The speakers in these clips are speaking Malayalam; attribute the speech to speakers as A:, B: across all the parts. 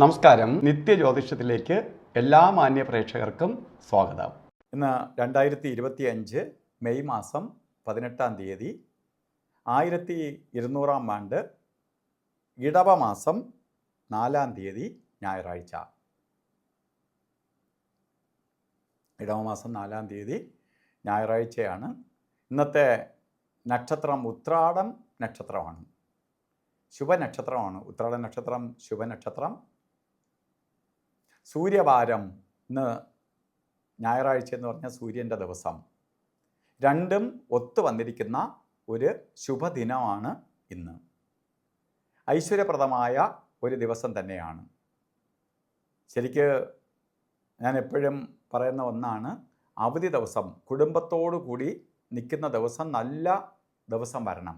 A: നമസ്കാരം. നിത്യജ്യോതിഷത്തിലേക്ക് എല്ലാ മാന്യ പ്രേക്ഷകർക്കും സ്വാഗതം.
B: ഇന്ന് 2025 മെയ് മാസം 18-ാം തീയതി 1200-ാം ആണ്ട് ഇടവ മാസം 4-ാം തീയതി ഞായറാഴ്ച. ഇടവ മാസം 4-ാം തീയതി ഞായറാഴ്ചയാണ്. ഇന്നത്തെ നക്ഷത്രം ഉത്രാടം നക്ഷത്രമാണ്. ശുഭനക്ഷത്രമാണ്. ഉത്രാട നക്ഷത്രം ശുഭനക്ഷത്രം. സൂര്യവാരം ഇന്ന് ഞായറാഴ്ച എന്ന് പറഞ്ഞാൽ സൂര്യൻ്റെ ദിവസം. രണ്ടും ഒത്തു വന്നിരിക്കുന്ന ഒരു ശുഭദിനമാണ് ഇന്ന്. ഐശ്വര്യപ്രദമായ ഒരു ദിവസം തന്നെയാണ്. ശരിക്ക് ഞാൻ എപ്പോഴും പറയുന്ന ഒന്നാണ്, അവധി ദിവസം കുടുംബത്തോടു കൂടി നിൽക്കുന്ന ദിവസം നല്ല ദിവസം വരണം.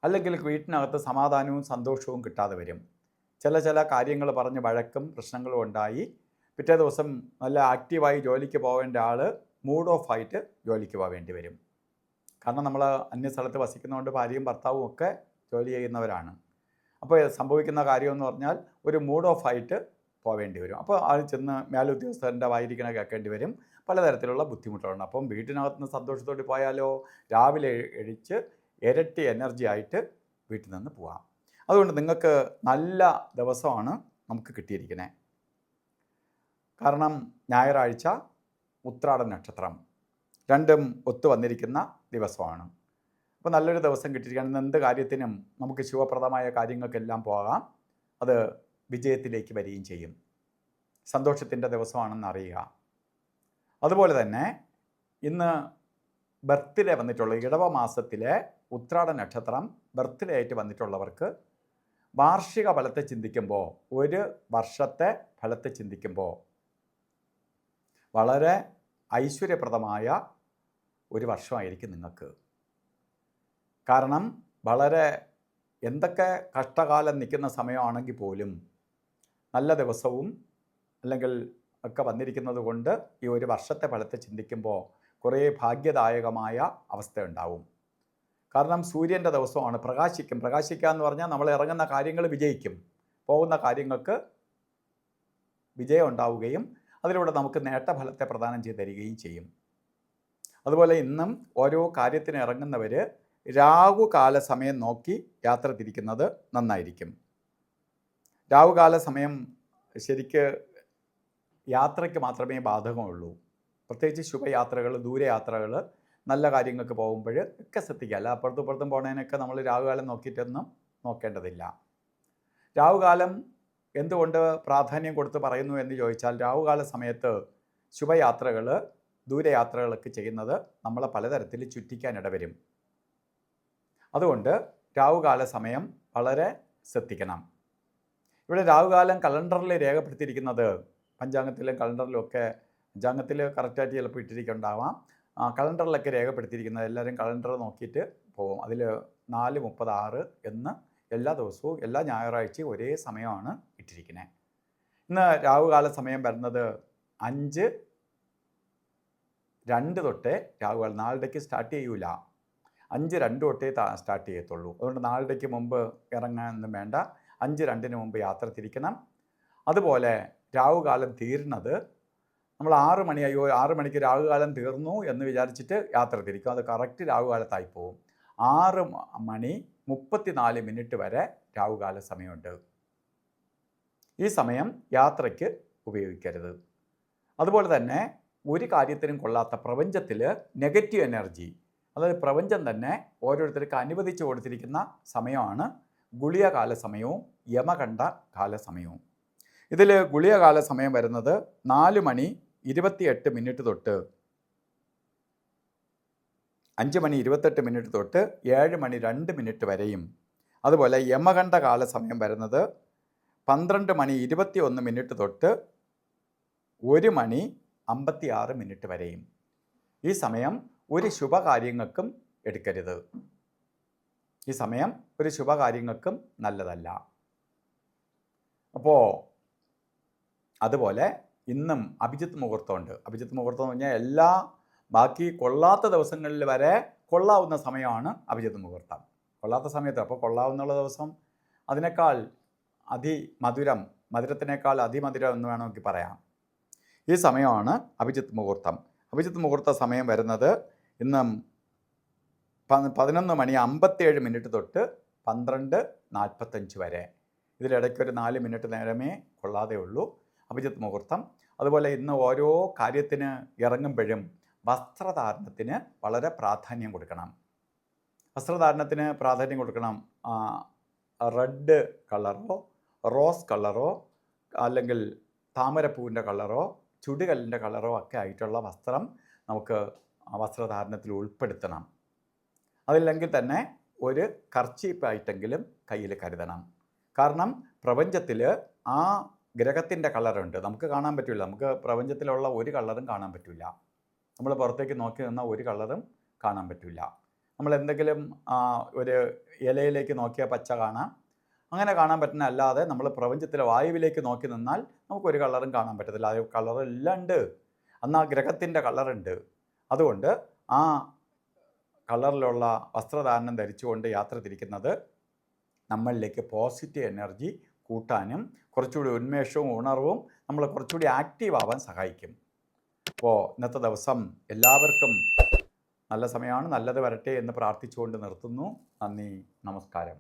B: അല്ലെങ്കിൽ വീട്ടിനകത്ത് സമാധാനവും സന്തോഷവും കിട്ടാതെ വരും. ചില കാര്യങ്ങൾ പറഞ്ഞ് വഴക്കും പ്രശ്നങ്ങളും ഉണ്ടായി പിറ്റേ ദിവസം നല്ല ആക്റ്റീവായി ജോലിക്ക് പോകേണ്ട ആൾ മൂഡ് ഓഫ് ആയിട്ട് ജോലിക്ക് പോകേണ്ടി വരും. കാരണം നമ്മൾ അന്യ സ്ഥലത്ത് വസിക്കുന്നതുകൊണ്ട് ഭാര്യയും ഭർത്താവും ഒക്കെ ജോലി ചെയ്യുന്നവരാണ്. അപ്പോൾ സംഭവിക്കുന്ന കാര്യമെന്ന് പറഞ്ഞാൽ ഒരു മൂഡ് ഓഫ് ആയിട്ട് പോവേണ്ടി വരും. അപ്പോൾ ആൾ ചെന്ന് മേലുദ്യോഗസ്ഥൻ്റെ വായിരിക്കണ കേൾക്കേണ്ടി വരും. പലതരത്തിലുള്ള ബുദ്ധിമുട്ടുകളുണ്ട്. അപ്പം വീട്ടിനകത്ത് നിന്ന് സന്തോഷത്തോടെ പോയാലോ രാവിലെ എഴിച്ച് ഇരട്ടി എനർജി ആയിട്ട് വീട്ടിൽ നിന്ന് പോകാം. അതുകൊണ്ട് നിങ്ങൾക്ക് നല്ല ദിവസമാണ് നമുക്ക് കിട്ടിയിരിക്കുന്നത്. കാരണം ഞായറാഴ്ച ഉത്രാട നക്ഷത്രം രണ്ടും ഒത്തു വന്നിരിക്കുന്ന ദിവസമാണ്. അപ്പോൾ നല്ലൊരു ദിവസം കിട്ടിയിരിക്കുകയാണ്. എന്ത് കാര്യത്തിനും നമുക്ക് ശുഭപ്രദമായ കാര്യങ്ങൾക്കെല്ലാം പോകാം. അത് വിജയത്തിലേക്ക് വരികയും ചെയ്യും. സന്തോഷത്തിൻ്റെ ദിവസമാണെന്ന് അറിയുക. അതുപോലെ തന്നെ ഇന്ന് ബർത്ത്ഡേ വന്നിട്ടുള്ള ഇടവ മാസത്തിലെ ഉത്രാട നക്ഷത്രം ബർത്ത്ഡേ ആയിട്ട് വന്നിട്ടുള്ളവർക്ക് വാർഷിക ഫലത്തെ ചിന്തിക്കുമ്പോൾ, ഒരു വർഷത്തെ ഫലത്തെ ചിന്തിക്കുമ്പോൾ വളരെ ഐശ്വര്യപ്രദമായ ഒരു വർഷമായിരിക്കും നിങ്ങൾക്ക്. കാരണം വളരെ എന്തൊക്കെ കഷ്ടകാലം നിൽക്കുന്ന സമയമാണെങ്കിൽ പോലും നല്ല ദിവസവും അല്ലെങ്കിൽ ഒക്കെ വന്നിരിക്കുന്നത് കൊണ്ട് ഈ ഒരു വർഷത്തെ ഫലത്തെ ചിന്തിക്കുമ്പോൾ കുറേ ഭാഗ്യദായകമായ അവസ്ഥ ഉണ്ടാവും. കാരണം സൂര്യൻ്റെ ദിവസമാണ്. പ്രകാശിക്കുക എന്ന് പറഞ്ഞാൽ നമ്മൾ ഇറങ്ങുന്ന കാര്യങ്ങൾ വിജയിക്കും. പോകുന്ന കാര്യങ്ങൾക്ക് വിജയം ഉണ്ടാവുകയും അതിലൂടെ നമുക്ക് നേട്ടഫലത്തെ പ്രദാനം ചെയ്ത് തരികയും ചെയ്യും. അതുപോലെ ഇന്നും ഓരോ കാര്യത്തിന് ഇറങ്ങുന്നവർ രാഹുകാല സമയം നോക്കി യാത്ര തിരിക്കുന്നത് നന്നായിരിക്കും. രാഹുകാല സമയം ശരിക്ക് യാത്രയ്ക്ക് മാത്രമേ ബാധകമുള്ളൂ. പ്രത്യേകിച്ച് ശുഭയാത്രകൾ, ദൂരയാത്രകൾ, നല്ല കാര്യങ്ങൾക്ക് പോകുമ്പോൾ ഒക്കെ ശ്രദ്ധിക്കുക. അല്ല അപ്പുറത്തും പോണതിനൊക്കെ നമ്മൾ രാഹുകാലം നോക്കിയിട്ടൊന്നും നോക്കേണ്ടതില്ല. രാഹുകാലം എന്തുകൊണ്ട് പ്രാധാന്യം കൊടുത്ത് പറയുന്നു എന്ന് ചോദിച്ചാൽ, രാഹുകാല സമയത്ത് ശുഭയാത്രകൾ, ദൂരയാത്രകളൊക്കെ ചെയ്യുന്നത് നമ്മളെ പലതരത്തിൽ ചുറ്റിക്കാനിടവരും. അതുകൊണ്ട് രാഹുകാല സമയം വളരെ ശ്രദ്ധിക്കണം. ഇവിടെ രാഹുകാലം കലണ്ടറിൽ രേഖപ്പെടുത്തിയിരിക്കുന്നത്, പഞ്ചാംഗത്തിലും കലണ്ടറിലും ഒക്കെ, പഞ്ചാംഗത്തിൽ കറക്റ്റായിട്ട് ചിലപ്പോൾ ഇട്ടിരിക്കുന്നുണ്ടാവാം, കലണ്ടറിലൊക്കെ രേഖപ്പെടുത്തിയിരിക്കുന്നത് എല്ലാവരും കലണ്ടർ നോക്കിയിട്ട് പോകും. അതിൽ 4:36 എന്ന് എല്ലാ ദിവസവും എല്ലാ ഞായറാഴ്ചയും ഒരേ സമയമാണ് ഇട്ടിരിക്കുന്നത്. ഇന്ന് രാഹുകാല സമയം വരുന്നത് 5:02 തൊട്ടേ രാഹുകാലം. 4:00 സ്റ്റാർട്ട് ചെയ്യൂല, 5:02 തൊട്ടേ സ്റ്റാർട്ട് ചെയ്യത്തുള്ളൂ. അതുകൊണ്ട് 4:00 മുമ്പ് ഇറങ്ങാനൊന്നും വേണ്ട. 5:02 മുമ്പ് യാത്ര തിരിക്കണം. അതുപോലെ രാഹുകാലം തീരുന്നത് നമ്മൾ 6 മണിയായോ, 6 മണിക്ക് രാഹുകാലം തീർന്നു എന്ന് വിചാരിച്ചിട്ട് യാത്ര തിരിക്കും. അത് കറക്റ്റ് രാഹുകാലത്തായി പോകും. 6:34 വരെ രാഹുകാല സമയമുണ്ട്. ഈ സമയം യാത്രയ്ക്ക് ഉപയോഗിക്കരുത്. അതുപോലെ തന്നെ ഒരു കാര്യത്തിനും കൊള്ളാത്ത പ്രപഞ്ചത്തിൽ നെഗറ്റീവ് എനർജി, അതായത് പ്രപഞ്ചം തന്നെ ഓരോരുത്തർക്ക് അനുവദിച്ചു കൊടുത്തിരിക്കുന്ന സമയമാണ് ഗുളികകാല സമയവും യമകണ്ഠ കാല സമയവും. ഇതിൽ ഗുളികകാല സമയം വരുന്നത് 4:28 തൊട്ട് 5:28 തൊട്ട് 7:02 വരെയും. അതുപോലെ യമകണ്ഠ കാല സമയം വരുന്നത് 12:21 തൊട്ട് 1:56 വരെയും. ഈ സമയം ഒരു ശുഭകാര്യങ്ങൾക്കും എടുക്കരുത്. ഈ സമയം ഒരു ശുഭകാര്യങ്ങൾക്കും നല്ലതല്ല. അപ്പോൾ അതുപോലെ ഇന്നും അഭിജിത്ത് മുഹൂർത്തമുണ്ട്. അഭിജിത്ത് മുഹൂർത്തം എന്ന് പറഞ്ഞാൽ എല്ലാ ബാക്കി കൊള്ളാത്ത ദിവസങ്ങളിൽ വരെ കൊള്ളാവുന്ന സമയമാണ് അഭിജിത്ത് മുഹൂർത്തം. കൊള്ളാത്ത സമയത്ത് അപ്പോൾ കൊള്ളാവുന്നുള്ള ദിവസം അതിനേക്കാൾ അതിമധുരം മധുരത്തിനേക്കാൾ അതിമധുരം എന്ന് വേണമെങ്കിൽ പറയാം. ഈ സമയമാണ് അഭിജിത്ത് മുഹൂർത്തം. അഭിജിത്ത് മുഹൂർത്ത സമയം വരുന്നത് ഇന്ന് 11:57 തൊട്ട് 12:45 വരെ. ഇതിലിടയ്ക്കൊരു 4 മിനിറ്റ് നേരമേ കൊള്ളാതെ ഉള്ളൂ അഭിജിത്ത് മുഹൂർത്തം. അതുപോലെ ഇന്ന് ഓരോ കാര്യത്തിന് ഇറങ്ങുമ്പോഴും വസ്ത്രധാരണത്തിന് വളരെ പ്രാധാന്യം കൊടുക്കണം. വസ്ത്രധാരണത്തിന് പ്രാധാന്യം കൊടുക്കണം. റെഡ് കളറോ റോസ് കളറോ അല്ലെങ്കിൽ താമരപ്പൂവിൻ്റെ കളറോ ചുടുകല്ലിൻ്റെ കളറോ ഒക്കെ ആയിട്ടുള്ള വസ്ത്രം നമുക്ക് വസ്ത്രധാരണത്തിൽ ഉൾപ്പെടുത്തണം. അതില്ലെങ്കിൽ തന്നെ ഒരു കർച്ചീപ്പായിട്ടെങ്കിലും കയ്യിൽ കരുതണം. കാരണം പ്രപഞ്ചത്തിൽ ആ ഗ്രഹത്തിൻ്റെ കളറുണ്ട്, നമുക്ക് കാണാൻ പറ്റില്ല. നമുക്ക് പ്രപഞ്ചത്തിലുള്ള ഒരു കളറും കാണാൻ പറ്റില്ല. നമ്മൾ പുറത്തേക്ക് നോക്കി നിന്നാൽ ഒരു കളറും കാണാൻ പറ്റില്ല. നമ്മൾ എന്തെങ്കിലും ഒരു ഇലയിലേക്ക് നോക്കിയാൽ പച്ച കാണാം, അങ്ങനെ കാണാൻ പറ്റുന്ന അല്ലാതെ നമ്മൾ പ്രപഞ്ചത്തിലെ വായുവിലേക്ക് നോക്കി നിന്നാൽ നമുക്കൊരു കളറും കാണാൻ പറ്റത്തില്ല. ആ കളറെല്ലാം ഉണ്ട്, അന്ന് ആ ഗ്രഹത്തിൻ്റെ കളറുണ്ട്. അതുകൊണ്ട് ആ കളറിലുള്ള വസ്ത്രധാരണം ധരിച്ചുകൊണ്ട് യാത്ര തിരിക്കുന്നത് നമ്മളിലേക്ക് പോസിറ്റീവ് എനർജി കൂട്ടാനും കുറച്ചുകൂടി ഉന്മേഷവും ഉണർവും നമ്മൾ കുറച്ചുകൂടി ആക്റ്റീവ് ആവാൻ സഹായിക്കും. അപ്പോൾ ഇന്നത്തെ ദിവസം എല്ലാവർക്കും നല്ല സമയമാണ്. നല്ലത് വരട്ടെ എന്ന് പ്രാർത്ഥിച്ചുകൊണ്ട് നിർത്തുന്നു. നന്ദി, നമസ്കാരം.